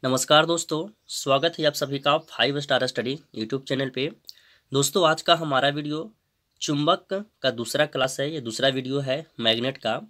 नमस्कार दोस्तों, स्वागत है आप सभी का 5 स्टार स्टडी यूट्यूब चैनल पे। दोस्तों, आज का हमारा वीडियो चुंबक का दूसरा क्लास है। ये दूसरा वीडियो है मैग्नेट का।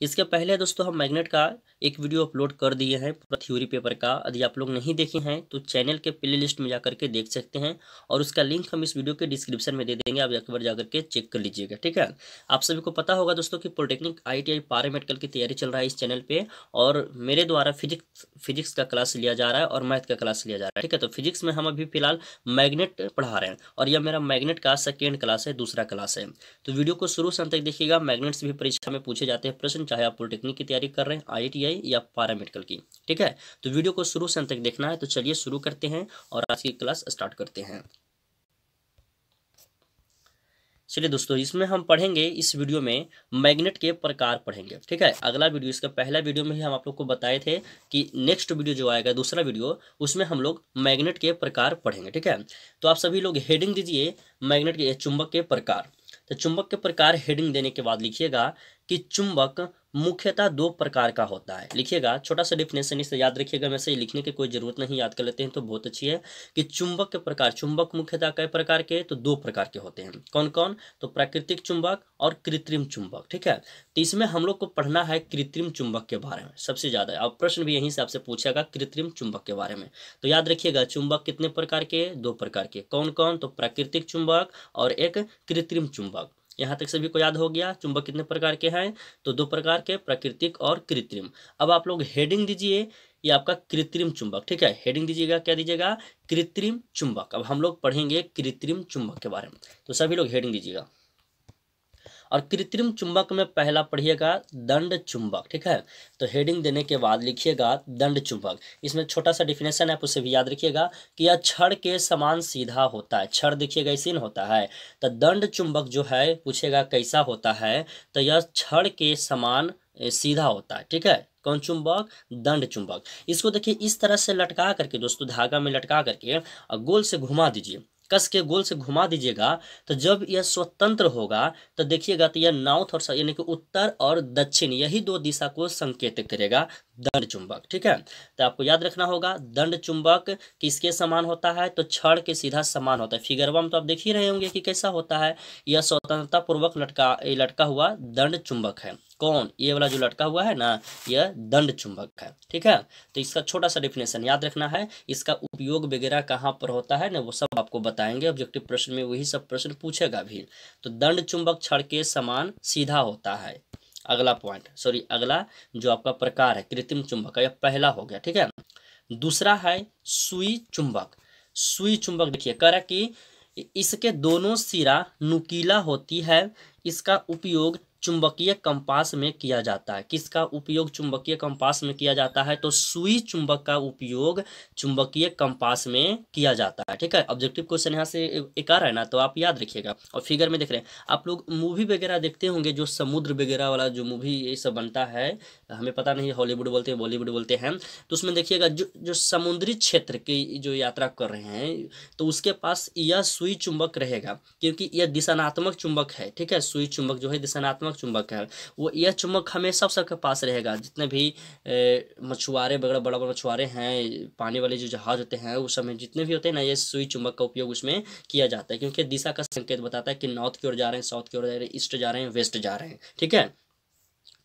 इसके पहले दोस्तों हम मैग्नेट का एक वीडियो अपलोड कर दिए हैं पूरा थ्योरी पेपर का। यदि आप लोग नहीं देखे हैं तो चैनल के प्ले लिस्ट में जाकर के देख सकते हैं और उसका लिंक हम इस वीडियो के डिस्क्रिप्शन में दे देंगे। आप एक बार जाकर के चेक कर लीजिएगा, ठीक है। आप सभी को पता होगा दोस्तों कि पॉलिटेक्निक ITI पैरामेडिकल की तैयारी चल रहा है इस चैनल पे और मेरे द्वारा फिजिक्स का क्लास लिया जा रहा है और मैथ का क्लास लिया जा रहा है, ठीक है। तो फिजिक्स में हम अभी फिलहाल मैग्नेट पढ़ा रहे हैं और यह मेरा मैग्नेट का सेकेंड क्लास है, दूसरा क्लास है। तो वीडियो को शुरू से अंत तक देखिएगा। मैग्नेट से भी परीक्षा में पूछे जाते हैं प्रश्न, चाहे आप पॉलिटेक्निक की तैयारी कर रहे हैं, ITI या पैरामेडिकल की, ठीक है। तो वीडियो को शुरू से अंत तक देखना है। तो चलिए शुरू करते हैं और आज की क्लास स्टार्ट करते हैं। चलिए दोस्तों, इसमें हम पढ़ेंगे इस वीडियो में मैग्नेट के प्रकार पढ़ेंगे, ठीक है। अगला वीडियो, इसका पहला वीडियो में ही हम आप लोग को बताए थे कि नेक्स्ट वीडियो जो आएगा दूसरा वीडियो, उसमें हम लोग मैग्नेट के प्रकार पढ़ेंगे, ठीक है। तो आप सभी लोग हेडिंग दीजिए मैग्नेट के चुंबक के प्रकार। तो चुंबक के प्रकार हेडिंग देने के बाद लिखिएगा कि चुंबक मुख्यतः दो प्रकार का होता है। लिखिएगा, छोटा सा डिफिनेशन इसे याद रखिएगा। वैसे लिखने की कोई जरूरत नहीं, याद कर लेते हैं तो बहुत अच्छी है। कि चुंबक के प्रकार, चुंबक मुख्यतः कई प्रकार के, तो दो प्रकार के होते हैं। कौन कौन? तो प्राकृतिक चुंबक और कृत्रिम चुंबक, ठीक है। तो इसमें हम लोग को पढ़ना है कृत्रिम चुंबक के बारे में सबसे ज्यादा। अब प्रश्न भी यहीं से आपसे पूछेगा कृत्रिम चुंबक के बारे में। तो याद रखिएगा, चुंबक कितने प्रकार के? दो प्रकार के। कौन कौन? तो प्राकृतिक चुंबक और एक कृत्रिम चुंबक। यहाँ तक सभी को याद हो गया। चुंबक कितने प्रकार के हैं? तो दो प्रकार के, प्राकृतिक और कृत्रिम। अब आप लोग हेडिंग दीजिए, ये आपका कृत्रिम चुंबक, ठीक है। हेडिंग दीजिएगा, क्या दीजिएगा? कृत्रिम चुंबक। अब हम लोग पढ़ेंगे कृत्रिम चुंबक के बारे में, तो सभी लोग हेडिंग दीजिएगा। और कृत्रिम चुंबक में पहला पढ़िएगा दंड चुंबक, ठीक है। तो हेडिंग देने के बाद लिखिएगा दंड चुंबक। इसमें छोटा सा डिफिनेशन है, आप उसे भी याद रखिएगा कि यह छड़ के समान सीधा होता है। छड़ देखिएगा इसी में होता है। तो दंड चुंबक जो है पूछेगा कैसा होता है, तो यह छड़ के समान सीधा होता है, ठीक है। कौन चुंबक? दंड चुंबक। इसको देखिए इस तरह से लटका करके दोस्तों, धागा में लटका करके और गोल से घुमा दीजिए, कस के गोल से घुमा दीजिएगा। तो जब यह स्वतंत्र होगा तो देखिएगा, तो यह नॉर्थ और यानी कि उत्तर और दक्षिण, यही दो दिशा को संकेत करेगा दंड चुंबक, ठीक है। तो आपको याद रखना होगा दंड चुंबक किसके समान होता है? तो छड़ के सीधा समान होता है। फिगर वन तो आप देख ही रहे होंगे कि कैसा होता है। यह स्वतंत्रता पूर्वक लटका हुआ दंड चुंबक है। कौन? ये वाला जो लटका हुआ है ना, यह दंड चुंबक है, ठीक है। तो इसका छोटा सा डिफिनेशन याद रखना है। इसका उपयोग वगैरह कहाँ पर होता है ना, वो सब आपको बताएंगे। ऑब्जेक्टिव प्रश्न में वही सब प्रश्न पूछेगा भी। तो दंड चुंबक छड़ के समान सीधा होता है। अगला पॉइंट, सॉरी, अगला जो आपका प्रकार है कृत्रिम चुंबक का, यह पहला हो गया, ठीक है। दूसरा है सुई चुंबक। सुई चुंबक देखिए कह रहा कि इसके दोनों सिरा नुकीला होती है। इसका उपयोग चुंबकीय कंपास में किया जाता है। किसका उपयोग चुंबकीय कंपास में किया जाता है? तो सुई चुंबक का उपयोग चुंबकीय कंपास में किया जाता है, ठीक है। ऑब्जेक्टिव क्वेश्चन यहाँ से एक आ रहा है ना, तो आप याद रखिएगा। और फिगर में देख रहे हैं आप लोग, मूवी वगैरह देखते होंगे, जो समुद्र वगैरह वाला जो मूवी ये सब बनता है, हमें पता नहीं हॉलीवुड बोलते हैं बॉलीवुड बोलते हैं। तो उसमें देखिएगा जो समुद्री क्षेत्र की जो यात्रा कर रहे हैं, तो उसके पास यह सुई चुंबक रहेगा, क्योंकि यह दिशानात्मक चुंबक है, ठीक है। सुई चुंबक जो है दिशानात्मक चुंबक है। वो यह चुंबक हमेशा सबके पास रहेगा। जितने भी मछुआरे वगैरह, बड़ा बड़ा मछुआरे हैं, पानी वाले जो जहाज होते हैं, उस समय जितने भी होते हैं ना, ये सुई चुंबक का उपयोग उसमें किया जाता है, क्योंकि दिशा का संकेत बताता है कि नॉर्थ की ओर जा रहे हैं, साउथ की ओर जा रहे हैं, ईस्ट जा रहे हैं, वेस्ट जा रहे हैं, ठीक है।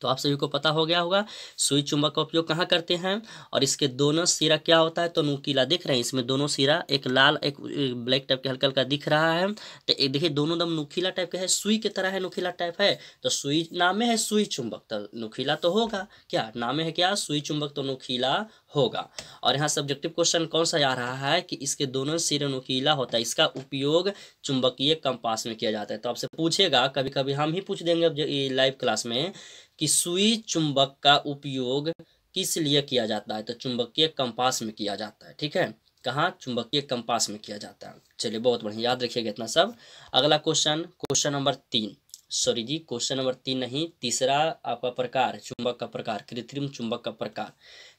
तो आप सभी को पता हो गया होगा सुई चुंबक का उपयोग कहाँ करते हैं। और इसके दोनों सिरा क्या होता है? तो नुकीला। दिख रहे हैं इसमें दोनों सिरा, एक लाल एक ब्लैक टाइप के हल्का हल्का दिख रहा है। तो एक देखिए दोनों दम नुकीला टाइप का है, सुई की तरह है, नुकीला टाइप है। तो सुई नाम में है सुई चुंबक, तो नुकीला तो होगा। क्या नाम में है? क्या? सुई चुंबक, तो नुकीला होगा। और यहाँ सब्जेक्टिव क्वेश्चन कौन सा आ रहा है कि इसके दोनों सिरे नुकीला होता है। इसका उपयोग चुंबकीय कंपास में किया जाता है। तो आपसे पूछेगा, कभी कभी हम ही पूछ देंगे अब ये लाइव क्लास में, कि सुई चुंबक का उपयोग किस लिए किया जाता है? तो चुंबकीय कंपास में किया जाता है, ठीक है। कहाँ? चुंबकीय कंपास में किया जाता है। चलिए बहुत बढ़िया, याद रखिएगा इतना सब। अगला क्वेश्चन, क्वेश्चन नंबर 3, सॉरी जी, क्वेश्चन नंबर 3 नहीं, तीसरा आपका प्रकार, चुंबक का प्रकार, कृत्रिम चुंबक का प्रकार।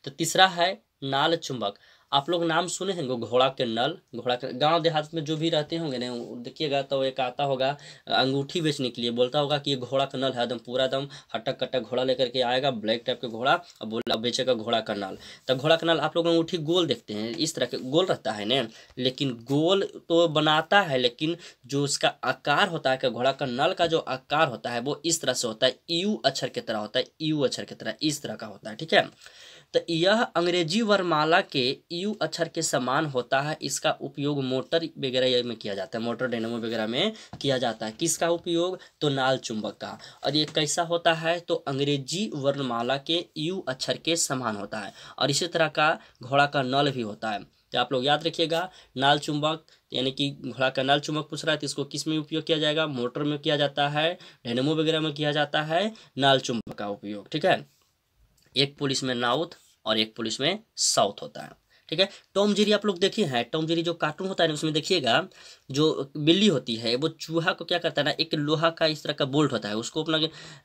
तो तीसरा है नाल चुंबक। आप लोग नाम सुने होंगे घोड़ा के नल, घोड़ा के गांव देहात में जो भी रहते होंगे ना, देखिएगा तो एक आता होगा अंगूठी बेचने के लिए, बोलता होगा कि ये घोड़ा का नल है, एकदम पूरा एकदम हटक कटक घोड़ा लेकर के आएगा, ब्लैक टाइप के घोड़ा, और बोला बेचेगा घोड़ा का नल। तो घोड़ा का नल आप लोग अंगूठी गोल देखते हैं, इस तरह के गोल रहता है ना, लेकिन गोल तो बनाता है, लेकिन जो उसका आकार होता है, घोड़ा का नल का जो आकार होता है वो इस तरह से होता है, यू अक्षर की तरह होता है, यू अक्षर की तरह इस तरह का होता है, ठीक है। तो यह अंग्रेजी वर्णमाला के यू अक्षर के समान होता है। इसका उपयोग मोटर वगैरह में किया जाता है, मोटर डायनेमो वगैरह में किया जाता है। किसका उपयोग? तो नाल चुंबक का। और ये कैसा होता है? तो अंग्रेजी वर्णमाला के यू अक्षर के समान होता है। और इसी तरह का घोड़ा का नल भी होता है। तो आप लोग याद रखिएगा, नाल चुंबक यानी कि घोड़ा का नाल चुंबक पूछ रहा है, तो इसको किस में उपयोग किया जाएगा? मोटर में किया जाता है, डायनेमो वगैरह में किया जाता है नाल चुंबक का उपयोग, ठीक है। एक पुलिस में नॉर्थ और एक पुलिस में साउथ होता है, ठीक है। टॉम जेरी आप लोग देखिए हैं, टॉम जेरी जो कार्टून होता है ना, उसमें देखिएगा जो बिल्ली होती है वो चूहा को क्या करता है ना, एक लोहा का इस तरह का बोल्ट होता है, उसको अपना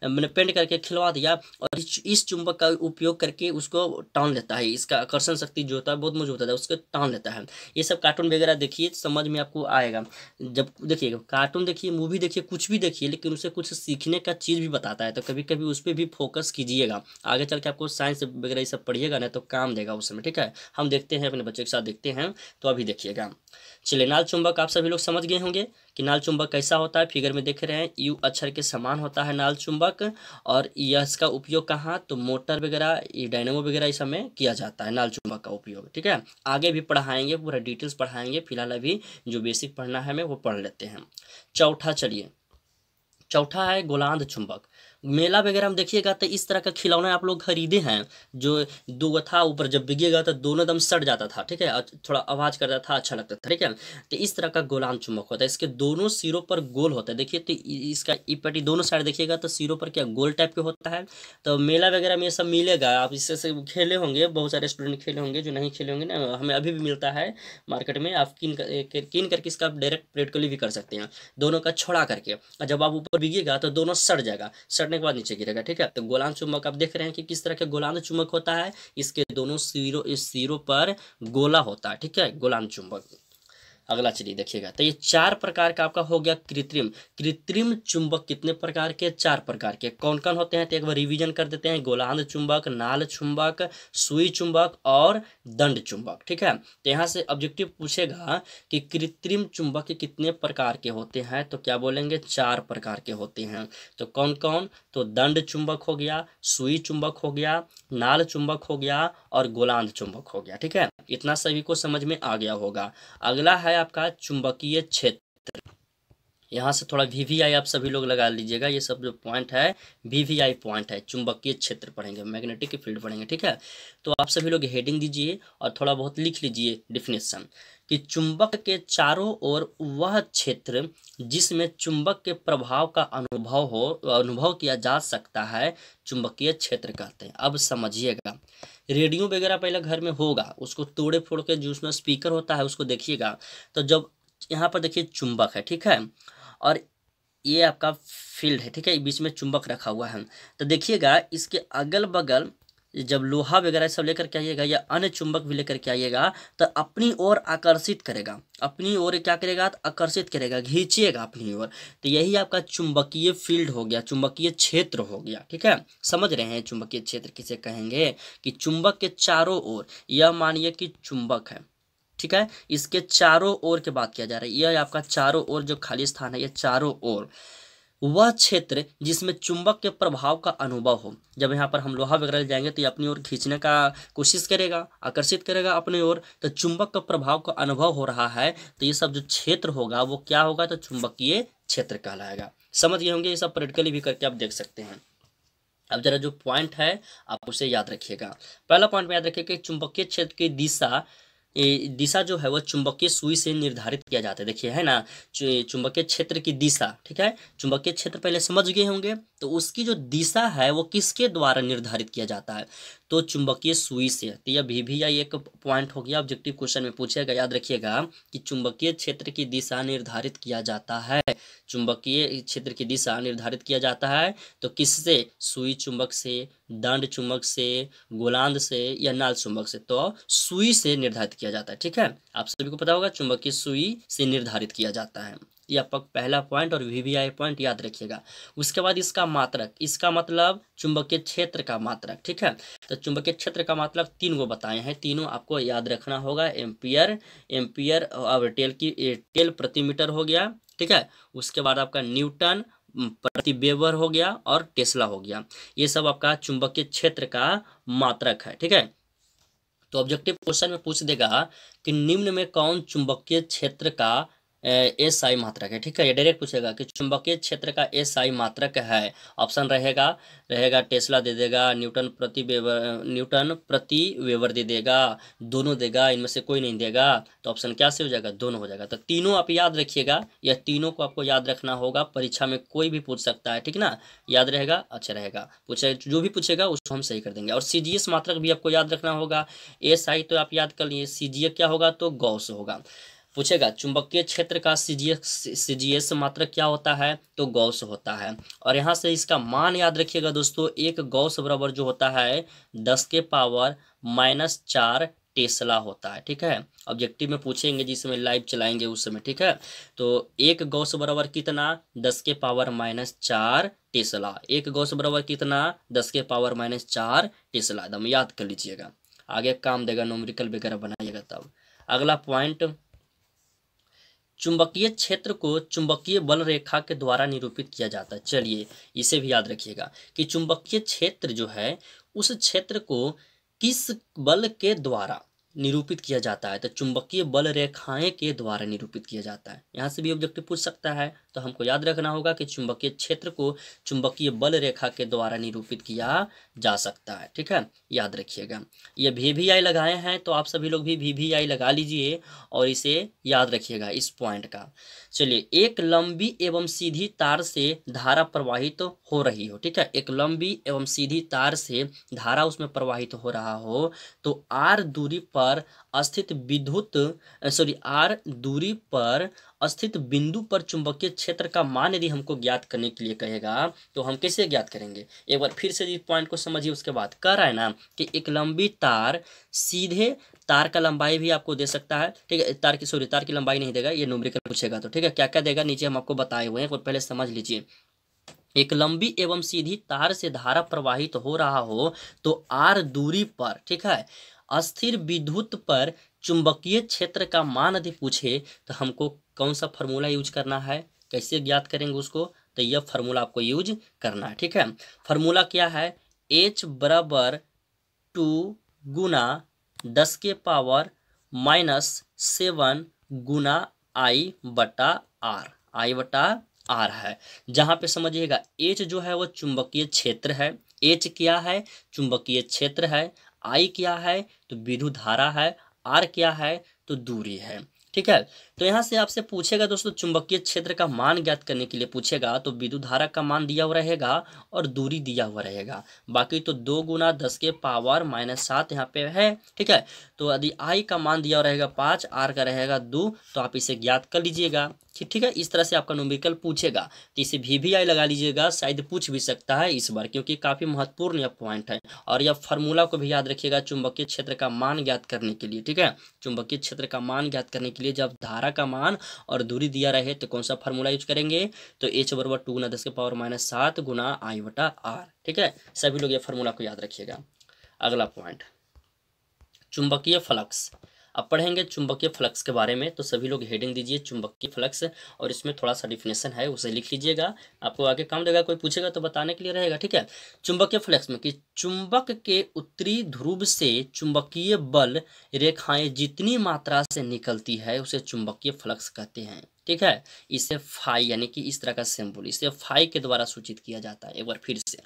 मैंने पेंट करके खिलवा दिया और इस चुंबक का उपयोग करके उसको टान लेता है। इसका आकर्षण शक्ति जो होता है बहुत मजबूत होता है, उसको टान लेता है। ये सब कार्टून वगैरह देखिए, समझ में आपको आएगा। जब देखिएगा कार्टून देखिए, मूवी देखिए, कुछ भी देखिए, लेकिन उसे कुछ सीखने का चीज़ भी बताता है, तो कभी कभी उस पर भी फोकस कीजिएगा। आगे चल के आपको साइंस वगैरह ये सब पढ़िएगा ना, तो काम देगा उस समय, ठीक है। हम देखते हैं अपने बच्चे के साथ देखते हैं, तो अभी देखिएगा। चलिए, नाल चुंबक आप सभी लोग समझ गए होंगे कि नाल चुंबक कैसा होता है। फिगर में देख रहे हैं यू अक्षर के समान होता है नाल चुंबक, और यह इसका उपयोग कहाँ? तो मोटर वगैरह, डायनेमो वगैरह इस समय किया जाता है नाल चुंबक का उपयोग, ठीक है। आगे भी पढ़ाएंगे, पूरा डिटेल्स पढ़ाएंगे, फिलहाल अभी जो बेसिक पढ़ना है हमें वो पढ़ लेते हैं। चौथा, चलिए चौथा है गोलांध चुंबक। मेला वगैरह में देखिएगा तो इस तरह का खिलौना आप लोग खरीदे हैं, जो दो था, ऊपर जब बिगेगा तो दोनों एकदम सट जाता था, ठीक है, और थोड़ा आवाज करता था, अच्छा लगता था, ठीक है। तो इस तरह का गोलांध चुंबक होता है। इसके दोनों सिरों पर गोल होता है, देखिए तो इसका ई पट्टी दोनों साइड देखिएगा तो सिरों पर क्या गोल टाइप के होता है। तो मेला वगैरह में ये सब मिलेगा, आप इससे से खेले होंगे, बहुत सारे स्टूडेंट खेले होंगे, जो नहीं खेले होंगे ना, हमें अभी भी मिलता है मार्केट में। आप कीन करके इसका डायरेक्ट प्रैक्टिकली भी कर सकते हैं, दोनों का छोड़ा करके। और जब आप ऊपर बिगेगा तो दोनों सट जाएगा, सटने के बाद नीचे गिरेगा, ठीक है। तो गोलांध चुंबक आप देख रहे हैं कि किस तरह के गोलांध चुंबक होता है। इसके दोनों सिरों पर गोला होता है, ठीक है, गोलांध चुंबक। अगला चलिए देखिएगा, तो ये 4 प्रकार का आपका हो गया कृत्रिम। कृत्रिम चुंबक कितने प्रकार के? 4 प्रकार के। कौन कौन होते हैं? तो एक बार रिवीजन कर देते हैं। गोलांध चुंबक, नाल चुंबक, सुई चुंबक और दंड चुंबक, ठीक है। तो यहाँ से ऑब्जेक्टिव पूछेगा कि कृत्रिम चुंबक के कितने प्रकार के होते हैं, तो क्या बोलेंगे? 4 प्रकार के होते हैं। तो कौन कौन? तो दंड चुंबक हो गया, सुई चुंबक हो गया, नाल चुंबक हो गया और गोलांध चुंबक हो गया, ठीक है। इतना सभी को समझ में आ गया होगा। अगला है आपका चुंबकीय क्षेत्र। यहाँ से थोड़ा वीवीआई आप सभी लोग लगा लीजिएगा, ये सब जो पॉइंट है वीवीआई पॉइंट है, चुंबकीय क्षेत्र पढ़ेंगे, मैग्नेटिक फील्ड पढ़ेंगे, ठीक है। तो आप सभी लोग हेडिंग दीजिए और थोड़ा बहुत लिख लीजिए डेफिनेशन, कि चुंबक के चारों ओर वह क्षेत्र जिसमें चुंबक के प्रभाव का अनुभव किया जा सकता है, चुंबकीय क्षेत्र कहते हैं। अब समझिएगा, रेडियो वगैरह पहले घर में होगा, उसको तोड़े फोड़ के जो उसमें स्पीकर होता है उसको देखिएगा, तो जब यहाँ पर देखिए चुंबक है, ठीक है, और ये आपका फील्ड है, ठीक है, बीच में चुंबक रखा हुआ है। तो देखिएगा इसके अगल बगल जब लोहा वगैरह सब लेकर के आइएगा या अन्य चुंबक भी लेकर के आइएगा, तो अपनी ओर आकर्षित करेगा, अपनी ओर क्या करेगा? तो आकर्षित करेगा, खींचेगा अपनी ओर। तो यही आपका चुंबकीय फील्ड हो गया, चुंबकीय क्षेत्र हो गया, ठीक है। समझ रहे हैं चुंबकीय क्षेत्र किसे कहेंगे? कि चुंबक के चारों ओर, यह मानिए कि चुंबक है, ठीक है, इसके चारों ओर की बात किया जा रहा है, यह आपका चारों ओर जो खाली स्थान है, ये चारों ओर वह क्षेत्र जिसमें चुंबक के प्रभाव का अनुभव हो। जब यहाँ पर हम लोहा वगैरह जाएंगे तो ये अपनी ओर खींचने का कोशिश करेगा, आकर्षित करेगा अपनी ओर, तो चुंबक का प्रभाव का अनुभव हो रहा है, तो ये सब जो क्षेत्र होगा वो क्या होगा? तो चुंबकीय क्षेत्र कहलाएगा। समझ गए होंगे, ये सब प्रैक्टिकली भी करके आप देख सकते हैं। अब जरा जो पॉइंट है आप उसे याद रखिएगा। पहला पॉइंट में याद रखिए कि चुंबकीय क्षेत्र की दिशा जो है वो चुंबकीय सुई से निर्धारित किया जाता है। देखिए है ना, चुंबकीय क्षेत्र की दिशा, ठीक है, चुंबकीय क्षेत्र पहले समझ गए होंगे, तो उसकी जो दिशा है वो किसके द्वारा निर्धारित किया जाता है? तो चुंबकीय सुई से। तो यह VVI एक पॉइंट हो गया, ऑब्जेक्टिव क्वेश्चन में पूछेगा, याद रखिएगा कि चुंबकीय क्षेत्र की दिशा निर्धारित किया जाता है। चुंबकीय क्षेत्र की दिशा निर्धारित किया जाता है तो किससे? सुई चुंबक से, दंड चुंबक से, गोलांद से या नाल चुंबक से। तो सुई से निर्धारित किया जाता है। ठीक है, आप सभी को पता होगा चुंबकीय सुई से निर्धारित किया जाता है। ये आपका पहला पॉइंट और VVI पॉइंट याद रखिएगा। उसके बाद इसका मात्रक, इसका मतलब चुंबकीय क्षेत्र का मात्रक। ठीक है, तो चुंबकीय क्षेत्र का मात्रक 3 को बताए हैं, तीनों आपको याद रखना होगा। एम्पियर, एम्पियर और टेल प्रति मीटर हो गया। ठीक है, उसके बाद आपका न्यूटन प्रति वेबर हो गया और टेस्ला हो गया। ये सब आपका चुंबकीय क्षेत्र का मात्रक है। ठीक है, तो ऑब्जेक्टिव क्वेश्चन में पूछ देगा कि निम्न में कौन चुंबकीय क्षेत्र का SI मात्रक है। ठीक है, ये डायरेक्ट पूछेगा कि चुंबकीय क्षेत्र का SI मात्रक है। ऑप्शन रहेगा टेस्ला दे देगा, न्यूटन प्रति वेबर दे देगा, दोनों देगा, इनमें से कोई नहीं देगा। तो ऑप्शन क्या से हो जाएगा? दोनों हो जाएगा। तो तीनों आप याद रखिएगा, यह तीनों को आपको याद रखना होगा, परीक्षा में कोई भी पूछ सकता है। ठीक ना, याद रहेगा, अच्छा रहेगा। जो भी पूछेगा उसको हम सही कर देंगे। और CGS मात्रक भी आपको याद रखना होगा। SI तो आप याद कर लिए, CGS क्या होगा? तो गॉस होगा। पूछेगा चुंबकीय क्षेत्र का CGS मात्रक क्या होता है? तो गॉस होता है। और यहाँ से इसका मान याद रखिएगा दोस्तों, एक गॉस बराबर जो होता है 10⁻⁻4 टेस्ला होता है। ठीक है, ऑब्जेक्टिव में पूछेंगे जिस समय लाइव चलाएंगे उस समय। ठीक है, तो एक गॉस बराबर कितना? 10⁻⁻4 टेस्ला। एक गॉस बराबर कितना? 10⁻⁻4 टेस्ला। एकदम याद कर लीजिएगा, आगे काम देगा, न्यूमेरिकल वगैरह बनाइएगा तब। अगला पॉइंट, चुंबकीय क्षेत्र को चुंबकीय बल रेखा के द्वारा निरूपित किया जाता है। चलिए इसे भी याद रखिएगा कि चुंबकीय क्षेत्र जो है उस क्षेत्र को किस बल के द्वारा निरूपित किया जाता है? तो चुंबकीय बल रेखाएं के द्वारा निरूपित किया जाता है। यहाँ से भी ऑब्जेक्टिव पूछ सकता है, तो हमको याद रखना होगा कि चुंबकीय क्षेत्र को चुंबकीय बल रेखा के द्वारा निरूपित किया जा सकता है। ठीक है, याद रखिएगा। ये VVI लगाए हैं तो आप सभी लोग भी VVI लगा लीजिए और इसे याद रखिएगा इस पॉइंट का। चलिए, एक लंबी एवं सीधी तार से धारा प्रवाहित हो रही हो। ठीक है, एक लंबी एवं सीधी तार से धारा उसमें प्रवाहित हो रहा हो तो R दूरी पर स्थित R दूरी पर स्थित बिंदु पर चुंबकीय क्षेत्र का मान यदि हमको ज्ञात करने के लिए कहेगा तो हम कैसे ज्ञात करेंगे? एक बार फिर से इस पॉइंट को समझिए। उसके बाद कह रहा है ना कि एक लंबी तार, सीधे तार का लंबाई भी आपको दे सकता है। ठीक है, तार की लंबाई नहीं देगा, ये न्यूमेरिकल पूछेगा तो। ठीक है, क्या क्या देगा नीचे हम आपको बताए हुए हैं, पहले समझ लीजिए। एक लंबी एवं सीधी तार से धारा प्रवाहित हो रहा हो तो R दूरी पर, ठीक है, अस्थिर विद्युत पर चुंबकीय क्षेत्र का मान यदि पूछे तो हमको कौन सा फार्मूला यूज करना है, कैसे ज्ञात करेंगे उसको? तो यह फार्मूला आपको यूज करना है। ठीक है, फार्मूला क्या है? H बराबर 2 गुना 10⁻⁻7 गुना I/R है। जहां पे समझिएगा H जो है वो चुंबकीय क्षेत्र है। H क्या है? चुंबकीय क्षेत्र है। I क्या है? तो विद्युत धारा है। R क्या है? तो दूरी है। ठीक है, तो यहाँ से आपसे पूछेगा दोस्तों, चुंबकीय क्षेत्र का मान ज्ञात करने के लिए पूछेगा तो विद्युत धारा का मान दिया हुआ रहेगा और दूरी दिया हुआ रहेगा। बाकी तो 2 गुना 10⁻⁻7 यहाँ पे है। ठीक है, तो यदि I का मान दिया हुआ रहेगा 5, R का रहेगा 2, तो आप इसे ज्ञात कर लीजिएगा। ठीक है, इस तरह से आपका न्यूमेरिकल पूछेगा तो इसे VVI लगा लीजिएगा, शायद पूछ भी सकता है इस बार, क्योंकि काफी महत्वपूर्ण यह पॉइंट है। और यह फार्मूला को भी याद रखिएगा चुंबकीय क्षेत्र का मान ज्ञात करने के लिए। ठीक है, चुंबकीय क्षेत्र का मान ज्ञात करने के लिए जब धारा का मान और दूरी दिया रहे तो कौन सा फार्मूला यूज करेंगे? तो H बराबर 2 गुना 10⁻⁻7 गुना I/R। ठीक है, सभी लोग ये फार्मूला को याद रखिएगा। अगला पॉइंट, चुंबकीय फ्लक्स। अब पढ़ेंगे चुंबकीय फ्लक्स के बारे में, तो सभी लोग हेडिंग दीजिए चुंबकीय फ्लक्स, और इसमें थोड़ा सा डिफिनेशन है उसे लिख लीजिएगा, आपको आगे काम देगा, कोई पूछेगा तो बताने के लिए रहेगा। ठीक है, चुंबकीय फ्लक्स में कि चुंबक के उत्तरी ध्रुव से चुंबकीय बल रेखाएं जितनी मात्रा से निकलती है उसे चुंबकीय फ्लक्स कहते हैं। ठीक है, इसे फाई यानी कि इस तरह का सिंबल, इसे फाई के द्वारा सूचित किया जाता है। एक बार फिर से,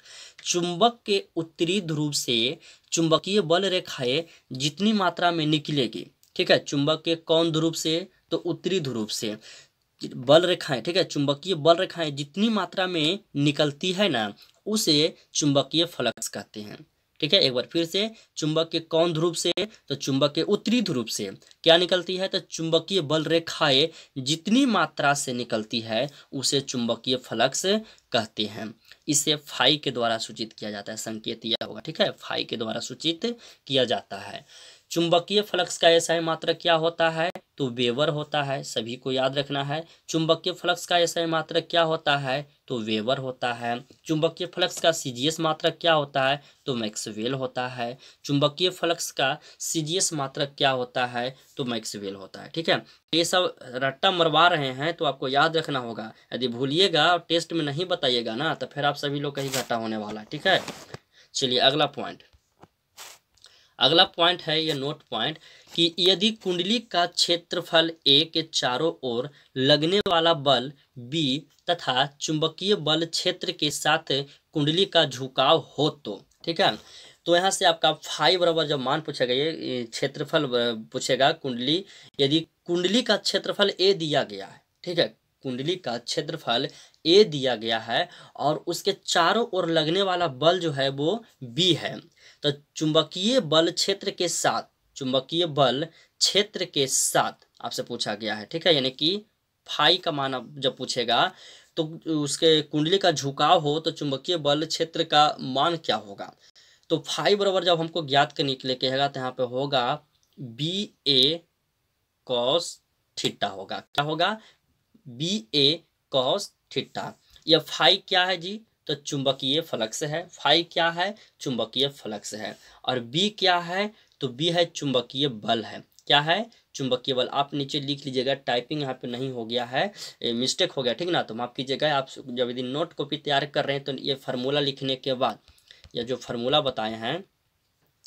चुंबक के उत्तरी ध्रुव से चुंबकीय बल रेखाएं जितनी मात्रा में निकलेगी, ठीक है, चुंबक के कौन ध्रुव से? तो उत्तरी ध्रुव से बल रेखाएं, ठीक है, चुंबकीय बल रेखाएं जितनी मात्रा में निकलती है ना उसे चुंबकीय फ्लक्स कहते हैं। ठीक है। एक बार फिर से, चुंबक के कौन ध्रुव से, तो चुंबक के उत्तरी ध्रुव से क्या निकलती है, तो चुंबकीय बल रेखाएं जितनी मात्रा से निकलती है उसे चुंबकीय फ्लक्स कहते हैं। इसे फाई के द्वारा सूचित किया जाता है, संकेत यह होगा, ठीक है, फाई के द्वारा सूचित किया जाता है। चुंबकीय फ्लक्स का एसआई मात्रक क्या होता है, तो वेबर होता है, सभी को याद रखना है। चुंबकीय फ्लक्स का एसआई मात्रक क्या होता है, तो वेबर होता है। चुंबकीय फ्लक्स का सीजीएस मात्रक क्या होता है, तो मैक्सवेल होता है। चुंबकीय फ्लक्स का सीजीएस मात्रक क्या होता है, तो मैक्सवेल होता है, ठीक है। ये सब रट्टा मरवा रहे हैं तो आपको याद रखना होगा, यदि भूलिएगा और टेस्ट में नहीं बताइएगा ना तो फिर आप सभी लोग का ही घाटा होने वाला है, ठीक है। चलिए अगला पॉइंट है ये नोट पॉइंट कि यदि कुंडली का क्षेत्रफल ए के चारों ओर लगने वाला बल बी तथा चुंबकीय बल क्षेत्र के साथ कुंडली का झुकाव हो तो, ठीक है। तो यहाँ से आपका फाई बराबर जब मान पूछेगा, ये क्षेत्रफल पूछेगा कुंडली, यदि कुंडली का क्षेत्रफल ए दिया गया है, ठीक है, कुंडली का क्षेत्रफल ए दिया गया है और उसके चारों ओर लगने वाला बल जो है वो बी है, तो चुंबकीय बल क्षेत्र के साथ, चुंबकीय बल क्षेत्र के साथ आपसे पूछा गया है, ठीक है। यानी कि फाई का मान जब पूछेगा तो उसके कुंडली का झुकाव हो तो चुंबकीय बल क्षेत्र का मान क्या होगा, तो फाई बराबर जब हमको ज्ञात करने के लिए कहेगा तो यहाँ पे होगा बी ए कॉस थीटा होगा, क्या होगा, बी ए कॉस थीटा। यह फाई क्या है जी, तो चुंबकीय फ्लक्स है, फाई क्या है, चुंबकीय फ्लक्स है, और बी क्या है, तो बी है चुंबकीय बल है, क्या है, चुंबकीय बल। आप नीचे लिख लीजिएगा, टाइपिंग यहाँ पे नहीं हो गया है, मिस्टेक हो गया, ठीक ना, तो माफ कीजिएगा। आप जब यदि नोट कॉपी तैयार कर रहे हैं तो ये फार्मूला लिखने के बाद, या जो फार्मूला बताए हैं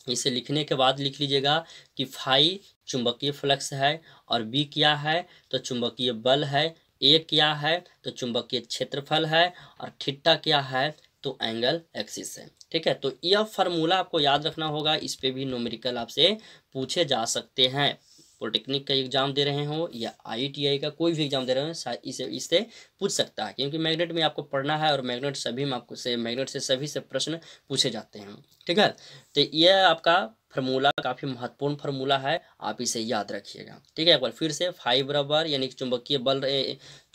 इसे लिखने के बाद लिख लीजिएगा कि फाई चुंबकीय फ्लक्स है और बी क्या है, तो चुंबकीय बल है, ए क्या है, तो चुंबकीय क्षेत्रफल है, और थीटा क्या है, तो एंगल एक्सिस है, ठीक है। तो यह फार्मूला आपको याद रखना होगा, इस पे भी न्यूमेरिकल आपसे पूछे जा सकते हैं। पॉलिटेक्निक का एग्जाम दे रहे हो या IITI का कोई भी एग्जाम दे रहे हो, इससे पूछ सकता है, क्योंकि मैग्नेट में आपको पढ़ना है और मैग्नेट सभी में आपको मैग्नेट से सभी से प्रश्न पूछे जाते हैं, ठीक है। तो यह आपका फार्मूला काफी महत्वपूर्ण फार्मूला है, आप इसे याद रखिएगा, ठीक है। एक बार फिर से फाई बराबर यानी चुंबकीय बल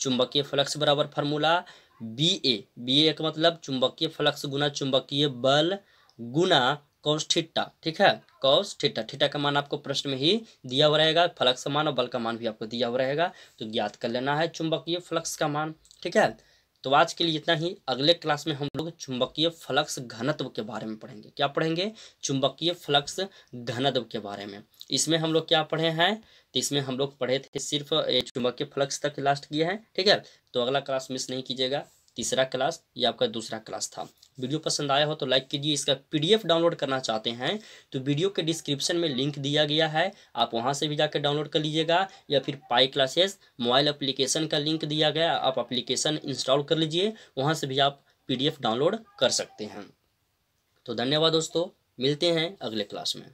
चुंबकीय फ्लक्स बराबर फार्मूला बी ए का मतलब चुंबकीय फ्लक्स गुना चुंबकीय बल गुना कॉस थीटा, ठीक है, कॉस थीटा। थीटा का मान आपको प्रश्न में ही दिया हुआ रहेगा, फ्लक्स का मान और बल का मान भी आपको दिया हुआ रहेगा, तो ज्ञात कर लेना है चुंबकीय फ्लक्स का मान, ठीक है। तो आज के लिए इतना ही। अगले क्लास में हम लोग चुंबकीय फ्लक्स घनत्व के बारे में पढ़ेंगे। क्या पढ़ेंगे, चुंबकीय फ्लक्स घनत्व के बारे में। इसमें हम लोग क्या पढ़े हैं, तो इसमें हम लोग पढ़े थे सिर्फ चुंबकीय फ्लक्स तक लास्ट किए हैं, ठीक है। तो अगला क्लास मिस नहीं कीजिएगा, तीसरा क्लास या आपका दूसरा क्लास था। वीडियो पसंद आया हो तो लाइक कीजिए। इसका PDF डाउनलोड करना चाहते हैं तो वीडियो के डिस्क्रिप्शन में लिंक दिया गया है, आप वहां से भी जाकर डाउनलोड कर लीजिएगा, या फिर पाई क्लासेस मोबाइल एप्लीकेशन का लिंक दिया गया, आप एप्लीकेशन इंस्टॉल कर लीजिए, वहां से भी आप PDF डाउनलोड कर सकते हैं। तो धन्यवाद दोस्तों, मिलते हैं अगले क्लास में।